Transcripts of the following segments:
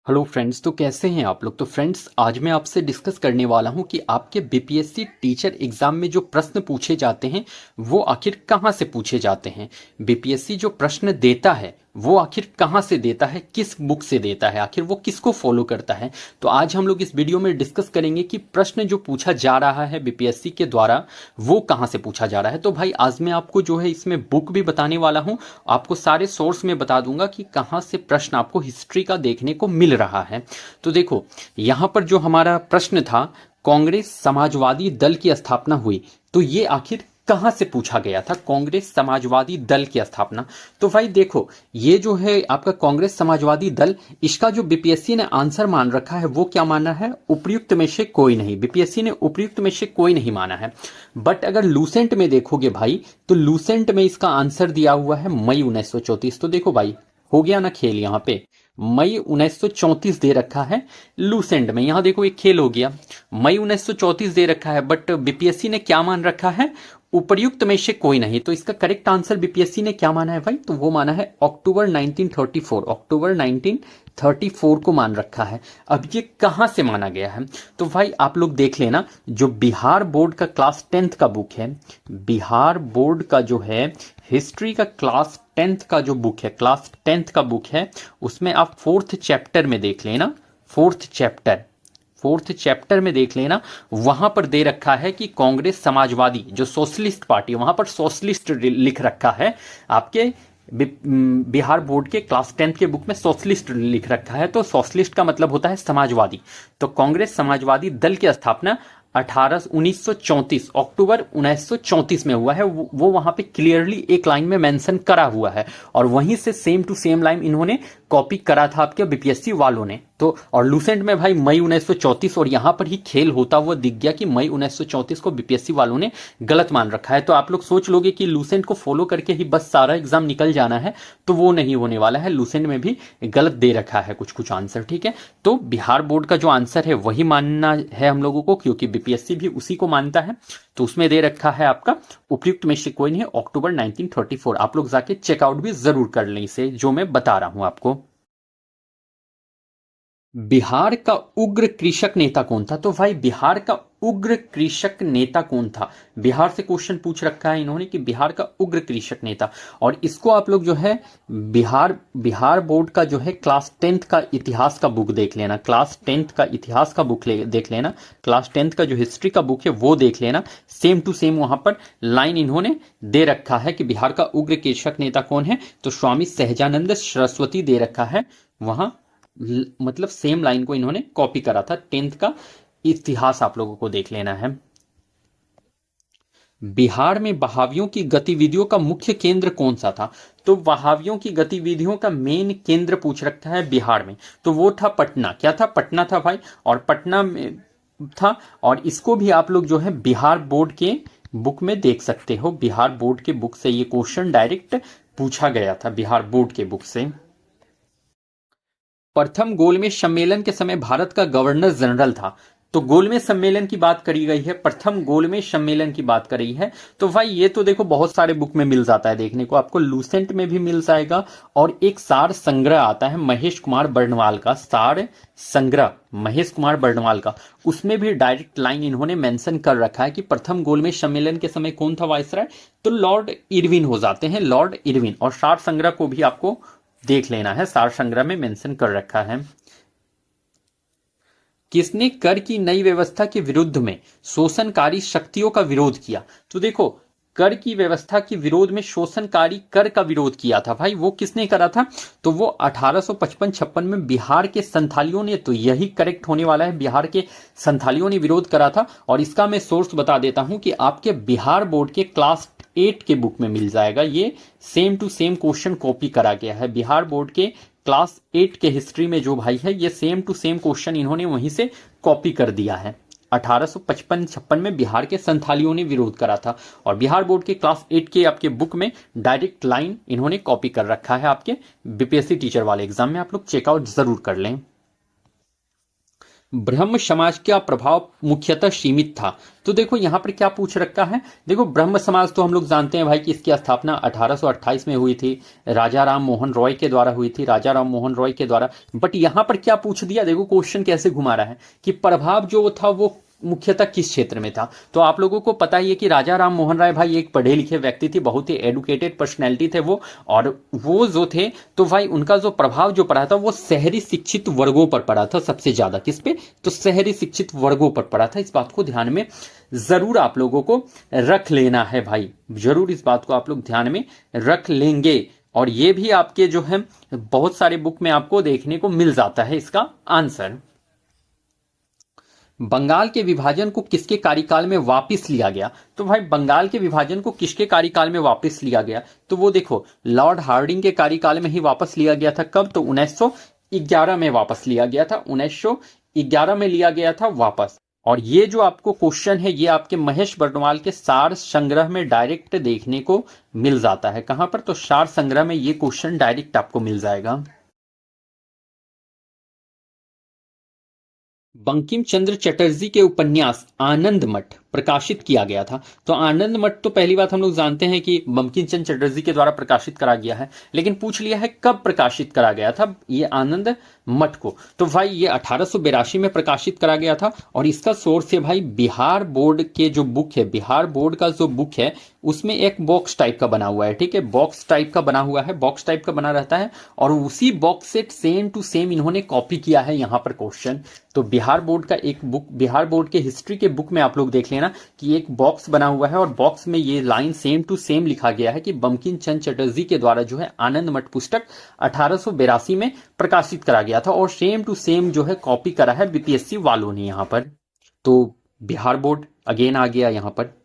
Hello friends, तो कैसे हैं आप लोग। तो फ्रेंड्स, आज मैं आपसे डिस्कस करने वाला हूं कि आपके बीपीएससी टीचर एग्जाम में जो प्रश्न पूछे जाते हैं वो आखिर कहां से पूछे जाते हैं। बीपीएससी जो प्रश्न देता है वो आखिर कहां से देता है, किस बुक से देता है, आखिर वो किसको फॉलो करता है। तो आज हम लोग इस वीडियो में डिस्कस करेंगे कि प्रश्न जो पूछा जा रहा है बीपीएससी के द्वारा वो कहां से पूछा जा रहा है। तो भाई आज मैं आपको जो है इसमें बुक भी बताने वाला हूं, आपको सारे सोर्स में बता दूंगा कि कहां से प्रश्न आपको हिस्ट्री का देखने को मिल रहा है। तो देखो, यहां पर जो हमारा प्रश्न था, कांग्रेस समाजवादी दल की स्थापना हुई, तो ये आखिर कहां से पूछा गया था। कांग्रेस समाजवादी दल की स्थापना, तो भाई देखो, ये जो है आपका कांग्रेस समाजवादी दल, इसका जो बीपीएससी ने आंसर मान रखा है वो क्या माना है, उपयुक्त में से कोई नहीं। बीपीएससी ने उपयुक्त में से कोई नहीं माना है। बट अगर लूसेंट में देखोगे भाई, तो लूसेंट में इसका आंसर दिया हुआ है मई 1934। तो देखो भाई, हो गया ना खेल। यहाँ पे मई 1934 दे रखा है लूसेंट में, यहां देखो एक खेल हो गया। मई 1934 दे रखा है, बट बीपीएससी ने क्या मान रखा है, उपर्युक्त में से कोई नहीं। तो इसका करेक्ट आंसर बीपीएससी ने क्या माना है भाई, तो वो माना है अक्टूबर 1934। अक्टूबर 1934 को मान रखा है। अब ये कहां से माना गया है, तो भाई आप लोग देख लेना, जो बिहार बोर्ड का क्लास 10th का बुक है, बिहार बोर्ड का जो है हिस्ट्री का क्लास 10th का जो बुक है, क्लास 10th का बुक है, उसमें आप 4th चैप्टर में देख लेना। 4th चैप्टर में देख लेना, वहां पर दे रखा है कि कांग्रेस समाजवादी जो सोशलिस्ट पार्टी, वहां पर सोशलिस्ट लिख रखा है। आपके बिहार बोर्ड के क्लास 10th के बुक में सोशलिस्ट लिख रखा है, तो सोशलिस्ट का मतलब होता है समाजवादी। तो कांग्रेस समाजवादी दल की स्थापना 1934 अक्टूबर 1934 में हुआ है। वो वहां पे क्लियरली एक लाइन में मेंशन करा हुआ है, और वहीं से सेम टू सेम लाइन इन्होंने कॉपी करा था आपके बीपीएससी वालों ने। तो और लूसेंट में भाई मई 1934, और यहां पर ही खेल होता हुआ दिख गया कि मई 1934 को बीपीएससी वालों ने गलत मान रखा है। तो आप लोग सोच लोगे कि लूसेंट को फॉलो करके ही बस सारा एग्जाम निकल जाना है, तो वो नहीं होने वाला है। लूसेंट में भी गलत दे रखा है कुछ कुछ आंसर, ठीक है। तो बिहार बोर्ड का जो आंसर है वही मानना है हम लोगों को, क्योंकि बीपीएससी भी उसी को मानता है। तो उसमें दे रखा है आपका उपयुक्त में से कोई नहीं है, अक्टूबर 1934। आप लोग जाके चेकआउट भी जरूर कर लें इसे, जो मैं बता रहा हूं आपको। बिहार का उग्र कृषक नेता कौन था, तो भाई बिहार का उग्र कृषक नेता कौन था। बिहार से क्वेश्चन पूछ रखा है इन्होंने कि बिहार का उग्र कृषक नेता, और इसको आप लोग जो है बिहार बोर्ड का जो है क्लास 10th का इतिहास का बुक देख लेना। क्लास 10th का इतिहास का बुक देख लेना। क्लास 10th का जो हिस्ट्री का बुक है वो देख लेना। सेम टू सेम वहां पर लाइन इन्होंने दे रखा है कि बिहार का उग्र कृषक नेता कौन है, तो स्वामी सहजानंद सरस्वती दे रखा है वहां। मतलब सेम लाइन को इन्होंने कॉपी करा था। 10th का इतिहास आप लोगों को देख लेना है। बिहार में बहावियों की गतिविधियों का मुख्य केंद्र कौन सा था, तो बहावियों की गतिविधियों का मेन केंद्र पूछ रखा है बिहार में, तो वो था पटना। क्या था, पटना था भाई, और पटना में था। और इसको भी आप लोग जो है बिहार बोर्ड के बुक में देख सकते हो। बिहार बोर्ड के बुक से ये क्वेश्चन डायरेक्ट पूछा गया था, बिहार बोर्ड के बुक से। प्रथम गोलमेज सम्मेलन के समय भारत का गवर्नर जनरल था, तो गोलमेज सम्मेलन की बात करी गई है, प्रथम गोलमेज सम्मेलन की बात करी है। तो भाई ये तो देखो बहुत सारे बुक में मिल जाता है देखने को, आपको लूसेंट में भी मिल जाएगा, और एक सार संग्रह आता है महेश कुमार बर्णवाल का, सार संग्रह महेश कुमार बर्णवाल का, उसमें भी डायरेक्ट लाइन इन्होंने मेंशन कर रखा है कि प्रथम गोलमेज सम्मेलन के समय कौन था वायसराय, तो लॉर्ड इरविन हो जाते हैं, लॉर्ड इरविन। और सार संग्रह को भी आपको देख लेना है, सार संग्रह में मेंशन कर रखा है। किसने कर की नई व्यवस्था के विरुद्ध में शोषणकारी शक्तियों का विरोध किया, तो देखो कर की व्यवस्था के विरोध में शोषणकारी कर का विरोध किया था भाई, वो किसने करा था, तो वो 1855-56 में बिहार के संथालियों ने, तो यही करेक्ट होने वाला है, बिहार के संथालियों ने विरोध करा था। और इसका मैं सोर्स बता देता हूं कि आपके बिहार बोर्ड के क्लास 8 के बुक में मिल जाएगा। ये same to same question copy करा गया है बिहार बोर्ड के क्लास 8 के हिस्ट्री में जो भाई है, ये सेम टू सेम क्वेश्चन इन्होंने वहीं से कॉपी कर दिया है। 1855-56 में बिहार के संथालियों ने विरोध करा था, और बिहार बोर्ड के क्लास 8 के आपके बुक में डायरेक्ट लाइन इन्होंने कॉपी कर रखा है। आपके बीपीएससी टीचर वाले एग्जाम में आप लोग चेकआउट जरूर कर लें। ब्रह्म समाज का प्रभाव मुख्यतः सीमित था। तो देखो यहां पर क्या पूछ रखा है, देखो ब्रह्म समाज तो हम लोग जानते हैं भाई कि इसकी स्थापना 1828 में हुई थी, राजा राम मोहन रॉय के द्वारा हुई थी, राजा राम मोहन रॉय के द्वारा। बट यहां पर क्या पूछ दिया, देखो क्वेश्चन कैसे घुमा रहा है कि प्रभाव जो था वो मुख्यतः किस क्षेत्र में था। तो आप लोगों को पता ही है कि राजा राम मोहन राय भाई एक पढ़े लिखे व्यक्ति थे, बहुत ही एडुकेटेड पर्सनैलिटी थे वो, और वो जो थे तो भाई उनका जो प्रभाव जो पड़ा था वो शहरी शिक्षित वर्गों पर पड़ा था सबसे ज्यादा। किस पे, तो शहरी शिक्षित वर्गों पर पड़ा था। इस बात को ध्यान में जरूर आप लोगों को रख लेना है भाई, जरूर इस बात को आप लोग ध्यान में रख लेंगे। और ये भी आपके जो है बहुत सारे बुक में आपको देखने को मिल जाता है इसका आंसर। बंगाल के विभाजन को किसके कार्यकाल में वापस लिया गया। तो भाई बंगाल के विभाजन को किसके कार्यकाल में वापस लिया गया, तो वो देखो लॉर्ड हार्डिंग के कार्यकाल में ही वापस लिया गया था। कब, तो 1911 में वापस लिया गया था, 1911 में लिया गया था वापस। और ये जो आपको क्वेश्चन है ये आपके महेश बर्णवाल के सार संग्रह में डायरेक्ट देखने को मिल जाता है। कहां पर, तो सार संग्रह में ये क्वेश्चन डायरेक्ट आपको मिल जाएगा। बंकिम चंद्र चटर्जी के उपन्यास आनंद मठ प्रकाशित किया गया था। तो आनंद मठ तो पहली बात हम लोग जानते हैं कि बंकिम चंद्र चटर्जी के द्वारा प्रकाशित करा गया है, लेकिन पूछ लिया है कब प्रकाशित करा गया था ये आनंद मठ को। तो भाई ये 1882 में प्रकाशित करा गया था। और इसका सोर्स है भाई बिहार बोर्ड के जो बुक है, बिहार बोर्ड का जो बुक है उसमें एक बॉक्स टाइप का बना हुआ है, ठीक है, बॉक्स टाइप का बना हुआ है, बॉक्स टाइप का बना रहता है, और उसी बॉक्स से सेम टू सेम इन्होंने कॉपी किया है यहां पर क्वेश्चन। तो बिहार बोर्ड का एक बुक, बिहार बोर्ड के हिस्ट्री के बुक में आप लोग देख लेना कि एक बॉक्स बना हुआ है और बॉक्स में ये लाइन सेम टू सेम लिखा गया है कि बंकिम चंद्र चटर्जी के द्वारा जो है आनंद मठ पुस्तक 1882 में प्रकाशित करा गया था, और सेम टू सेम जो है कॉपी करा है बीपीएससी वालों ने यहां पर। तो बिहार बोर्ड अगेन आ गया यहां पर।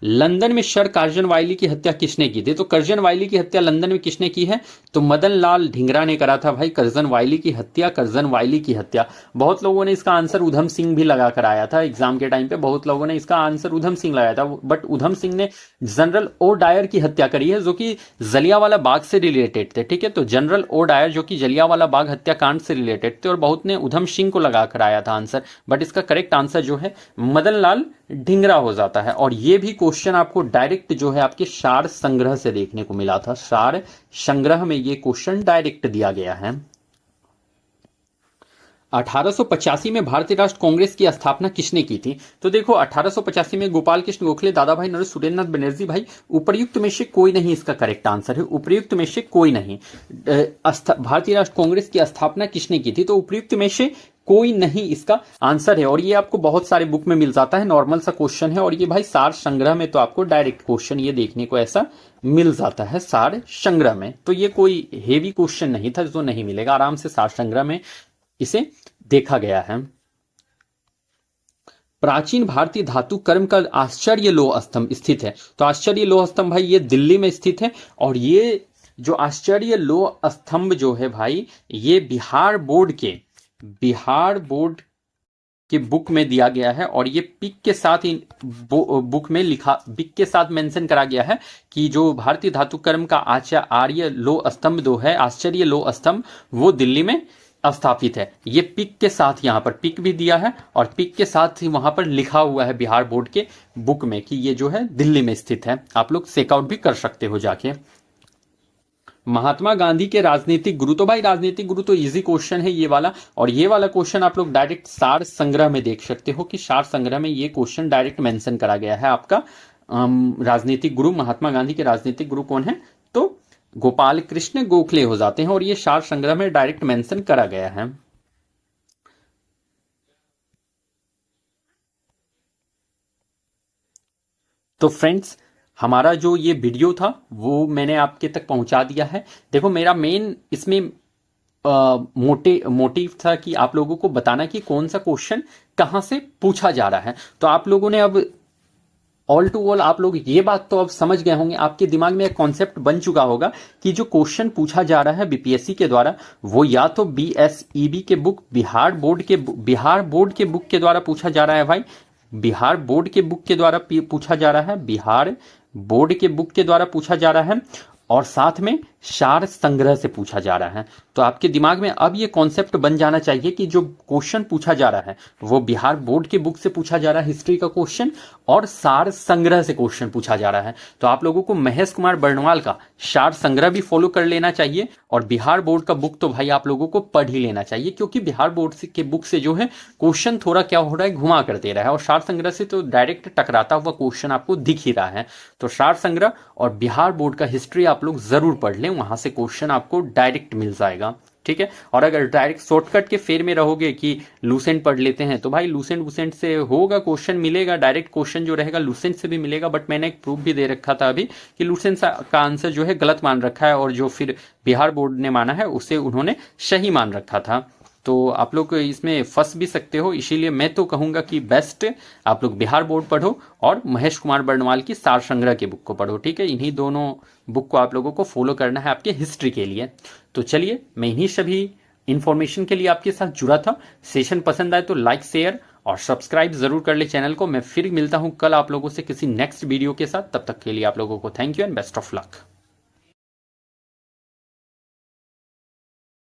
लंदन में सर कर्जन वाइली की हत्या किसने की थी। तो कर्जन वाइली की हत्या लंदन में किसने की है, तो मदन लाल ढींगरा ने करा था भाई कर्जन वाइली की हत्या, कर्जन वाइली की हत्या। बहुत लोगों ने इसका आंसर उधम सिंह भी लगा कर आया था एग्जाम के टाइम पे, बहुत लोगों ने इसका आंसर उधम सिंह लगाया था, बट उधम सिंह ने जनरल ओ डायर की हत्या करी है जो कि जलियांवाला बाग से रिलेटेड थे, ठीक है। तो जनरल ओ डायर जो कि जलियांवाला बाग हत्याकांड से रिलेटेड थे, और बहुत ने उधम सिंह को लगा कर आया था आंसर, बट इसका करेक्ट आंसर जो है मदन लाल ढींगरा हो जाता है। और ये भी क्वेश्चन आपको डायरेक्ट जो है आपके सार संग्रह से देखने को मिला था, सार संग्रह में ये क्वेश्चन डायरेक्ट दिया गया है। 1885 में भारतीय राष्ट्र कांग्रेस की स्थापना किसने की थी। तो देखो 1885 में गोपाल कृष्ण गोखले, दादा भाई नौरोजी, सुरेंद्रनाथ बनर्जी भाई, उपर्युक्त में से कोई नहीं इसका करेक्ट आंसर है, उपर्युक्त में से कोई नहीं। भारतीय राष्ट्र कांग्रेस की स्थापना किसने की थी, तो उपर्युक्त में से कोई नहीं इसका आंसर है। और ये आपको बहुत सारे बुक में मिल जाता है, नॉर्मल सा क्वेश्चन है, और ये भाई सार संग्रह में तो आपको डायरेक्ट क्वेश्चन ये देखने को ऐसा मिल जाता है सार संग्रह में। तो ये कोई हेवी क्वेश्चन नहीं था जो नहीं मिलेगा, आराम से सार संग्रह में इसे देखा गया है। प्राचीन भारतीय धातु कर्म का आश्चर्य लोह स्तंभ स्थित है। तो आश्चर्य लोह स्तंभ भाई ये दिल्ली में स्थित है, और ये जो आश्चर्य लोह स्तंभ जो है भाई ये बिहार बोर्ड के बुक में दिया गया है, और ये पिक के साथ बुक में लिखा, पिक के साथ मेंशन करा गया है कि जो भारतीय धातु कर्म का आचार्य लोह स्तंभ जो है, आश्चर्य लोह स्तंभ, वो दिल्ली में स्थापित है। ये पिक के साथ यहाँ पर पिक भी दिया है, और पिक के साथ ही वहां पर लिखा हुआ है बिहार बोर्ड के बुक में कि ये जो है दिल्ली में स्थित है। आप लोग चेकआउट भी कर सकते हो जाके। महात्मा गांधी के राजनीतिक गुरु, तो भाई राजनीतिक गुरु तो इजी क्वेश्चन है ये वाला, और ये वाला क्वेश्चन आप लोग डायरेक्ट सार संग्रह में देख सकते हो कि सार संग्रह में ये क्वेश्चन डायरेक्ट मेंशन करा गया है आपका। राजनीतिक गुरु, महात्मा गांधी के राजनीतिक गुरु कौन है, तो गोपाल कृष्ण गोखले हो जाते हैं, और ये सार संग्रह में डायरेक्ट मेंशन करा गया है। तो फ्रेंड्स हमारा जो ये वीडियो था वो मैंने आपके तक पहुंचा दिया है। देखो मेरा मेन इसमें मोटिव था कि आप लोगों को बताना कि कौन सा क्वेश्चन कहां से पूछा जा रहा है। तो आप लोगों ने अब ऑल टू ऑल आप लोग ये बात तो अब समझ गए होंगे, आपके दिमाग में एक कॉन्सेप्ट बन चुका होगा कि जो क्वेश्चन पूछा जा रहा है बीपीएससी के द्वारा वो या तो बीएसईबी के बुक, बिहार बोर्ड के बुक के द्वारा पूछा जा रहा है भाई, बिहार बोर्ड के बुक के द्वारा पूछा जा रहा है, बिहार बोर्ड के बुक के द्वारा पूछा जा रहा है, और साथ में सार संग्रह से पूछा जा रहा है। तो आपके दिमाग में अब ये कॉन्सेप्ट बन जाना चाहिए कि जो क्वेश्चन पूछा जा रहा है वो बिहार बोर्ड के बुक से पूछा जा रहा है, हिस्ट्री का क्वेश्चन, और सार संग्रह से क्वेश्चन पूछा जा रहा है। तो आप लोगों को महेश कुमार बर्णवाल का सार संग्रह भी फॉलो कर लेना चाहिए, और बिहार बोर्ड का बुक तो भाई आप लोगों को पढ़ ही लेना चाहिए, क्योंकि बिहार बोर्ड के बुक से जो है क्वेश्चन थोड़ा क्या हो रहा है, घुमा कर दे रहा है, और सार संग्रह से तो डायरेक्ट टकराता हुआ क्वेश्चन आपको दिख ही रहा है। तो सार संग्रह और बिहार बोर्ड का हिस्ट्री आप लोग जरूर पढ़ लें, वहां से क्वेश्चन आपको डायरेक्ट मिल जाएगा। ठीक है। और अगर डायरेक्ट शॉर्टकट के फेर में रहोगे कि लूसेंट पढ़ लेते हैं, तो भाई लूसेंट वूसेंट से होगा, क्वेश्चन मिलेगा, डायरेक्ट क्वेश्चन जो रहेगा लूसेंट से भी मिलेगा। बट मैंने एक प्रूफ भी दे रखा था अभी कि लूसेंट का आंसर जो है गलत मान रखा है, और जो फिर बिहार बोर्ड ने माना है उसे उन्होंने सही मान रखा था। तो आप लोग इसमें फंस भी सकते हो, इसीलिए मैं तो कहूंगा कि बेस्ट आप लोग बिहार बोर्ड पढ़ो और महेश कुमार बर्णवाल की सार संग्रह की बुक को पढ़ो। ठीक है, इन्हीं दोनों बुक को आप लोगों को फॉलो करना है आपके हिस्ट्री के लिए। तो चलिए, मैं इन्हीं सभी इंफॉर्मेशन के लिए आपके साथ जुड़ा था। सेशन पसंद आए तो लाइक, शेयर और सब्सक्राइब जरूर कर ले चैनल को। मैं फिर मिलता हूं कल आप लोगों से किसी नेक्स्ट वीडियो के साथ। तब तक के लिए आप लोगों को thank you and best of luck.